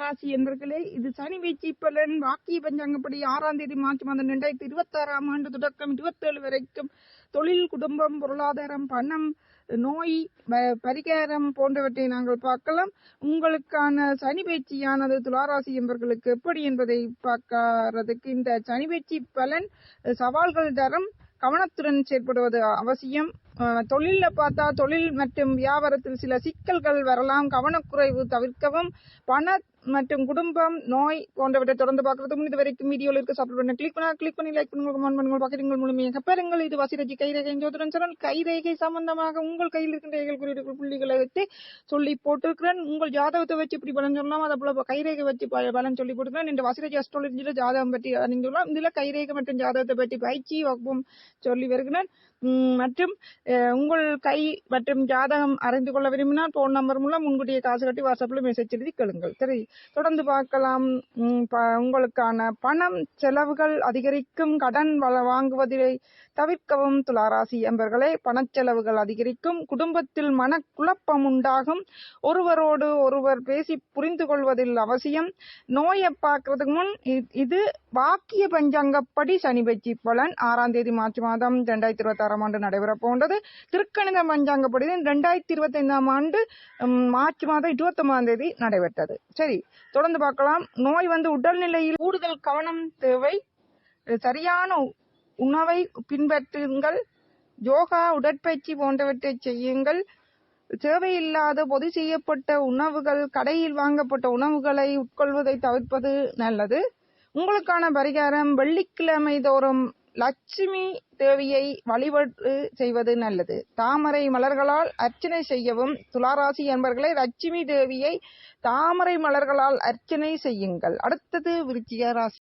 துளாராசி என்பர்களே, இது சனி வீழ்ச்சி பலன். வாக்கிய பஞ்சாங்கப்படி 6ஆம் தேதி மார்ச் மாதம் 2026ஆம் ஆண்டு தொடக்கம் 27 வரைக்கும் தொழில், குடும்பம், பொருளாதாரம், பணம், நோய், பரிகாரம் போன்றவற்றை நாங்கள் பார்க்கலாம். உங்களுக்கான சனி பயிற்சியானது துளாராசி என்பர்களுக்கு எப்படி என்பதை பார்க்கறதுக்கு இந்த சனி பயிற்சி பலன் சவால்கள் தரும். கவனத்துடன் செயற்படுவது அவசியம். தொழில பார்த்தா தொழில் மற்றும் வியாபாரத்தில் சில சிக்கல்கள் வரலாம். கவனக்குறைவு தவிர்க்கவும். பண மற்றும் குடும்பம், நோய் போன்றவற்றை தொடர்ந்து பார்க்கறதுக்கு இது வரைக்கும் வீடியோவில் இருக்க சப்ஸ்கிரைப் பண்ண கிளிக் பண்ணி லைக் பண்ணுங்க, கமெண்ட் பண்ணுங்க, பக்கங்கள் முழுமையாக பெறுங்கள். இது வசிரஜி கைரேகை ஜோதிடன் சேனல். கைரேகை சம்பந்தமாக உங்கள் கையில் இருக்கின்ற ஏகல் குறியீடுகள் புள்ளிகளை வச்சு சொல்லி போட்டிருக்கிறேன். உங்கள் ஜாதகத்தை வச்சு இப்படி பலன் சொல்லலாம். அதை போல கைரேகை வச்சு பலன் சொல்லி போட்டுக்கிறேன். இந்த வசிரஜி அஸ்ட்ராலஜியில ஜாதகம் பற்றி அறிந்துள்ளோம். இதுல கைரேகை மற்றும் ஜாதகத்தை பற்றி பயிற்சி வகுப்பும் சொல்லி வருகிறேன். மற்றும் உங்கள் கை மற்றும் ஜாதகம் அறிந்து கொள்ள விரும்பினால் போன் நம்பர் மூலம் முன்கூட்டியே காசு கட்டி வாட்ஸ்அப்ல மெசேஜ் எழுதி கேளுங்கள். சரி, தொடர்ந்து பார்க்கலாம். உங்களுக்கான பணம் செலவுகள் அதிகரிக்கும். கடன் வாங்குவதை தவிர்க்கவும் துளாராசி என்பர்களே. பணச்செலவுகள் அதிகரிக்கும். குடும்பத்தில் மனக்குழப்பம் உண்டாகும். ஒருவரோடு ஒருவர் பேசி புரிந்து கொள்வதில் அவசியம். நோயை பார்க்கறதுக்கு முன் இது வாக்கிய பஞ்சாங்கப்படி சனி பயிற்சி பலன் 6ஆம் தேதி மார்ச் மாதம் 2026ஆம் ஆண்டு நடைபெற போன்றது. திருக்கணித பஞ்சாங்கப்படி 2025ஆம் ஆண்டு மார்ச் மாதம் 29ஆம் தேதி நடைபெற்றது. சரி, தொடர்ந்து பார்க்கலாம். நோய் உடல்நிலையில் கூடுதல் கவனம் தேவை. சரியான உணவை பின்பற்றுங்கள். யோகா, உடற்பயிற்சி போன்றவற்றை செய்யுங்கள். தேவையில்லாத பொது செய்யப்பட்ட உணவுகள், கடையில் வாங்கப்பட்ட உணவுகளை உட்கொள்வதை தவிர்ப்பது நல்லது. உங்களுக்கான பரிகாரம் வெள்ளிக்கிழமை தோறும் லட்சுமி தேவியை வழிபாடு செய்வது நல்லது. தாமரை மலர்களால் அர்ச்சனை செய்யவும். துளாராசி என்பவர்களை லட்சுமி தேவியை தாமரை மலர்களால் அர்ச்சனை செய்யுங்கள். அடுத்தது விருச்சிக ராசி.